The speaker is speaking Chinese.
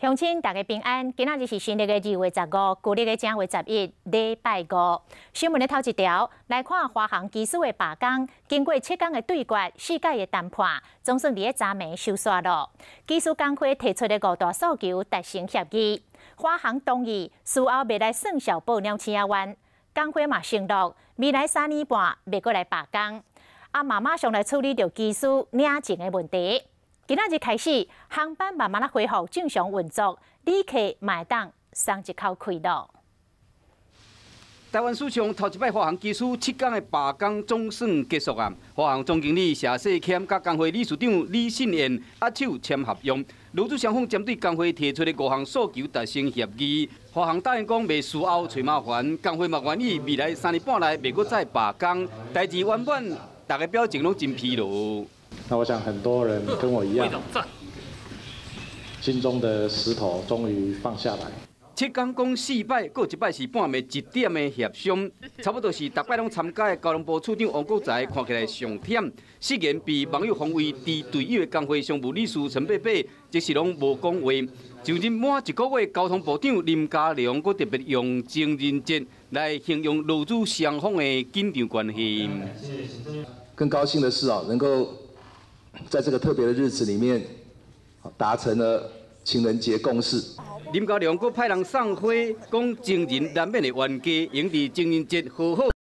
乡亲大家平安，今仔日是新历的2月15，旧历的正月11，礼拜5。新闻的头一条，来看华航机师的罢工，经过7天的对决、4届的谈判，总算伫个昨暝收煞了。技术工会提出的5大诉求达成协议，华航同意事后未来算小报2000元。工会嘛承诺，未来3年半袂过来罢工，马上来处理着技术领证的问题。 今仔日开始，航班慢慢啊恢复正常运作，旅客嘛会当松一口气咯。台湾史上头一摆华航机师7天的罢工总算结束啊！华航总经理谢世谦甲工会理事长李信彦握手签合约，劳资双方针对工会提出的5项诉求达成协议。华航答应讲袂事后找麻烦，工会嘛愿意未来3年半内袂搁再罢工。代志圆满，大家表情拢真疲劳。 那我想很多人跟我一样，心中的石头终于放下来。7天讲4摆，各1摆是半暝1点的协商，差不多是逐摆拢参加的交通部处长王国材看起来上忝。誓言被网友封为敌对友的工会常务理事陈伯伯，则是拢无讲话。就任满1个月，交通部长林佳龙阁特别用情人节来形容劳资双方的紧张关系。更高兴的是能够 在这个特别的日子里面，达成了情人节共识。林佳龙阁派人送花，讲情人难免会冤家，用伫情人节好好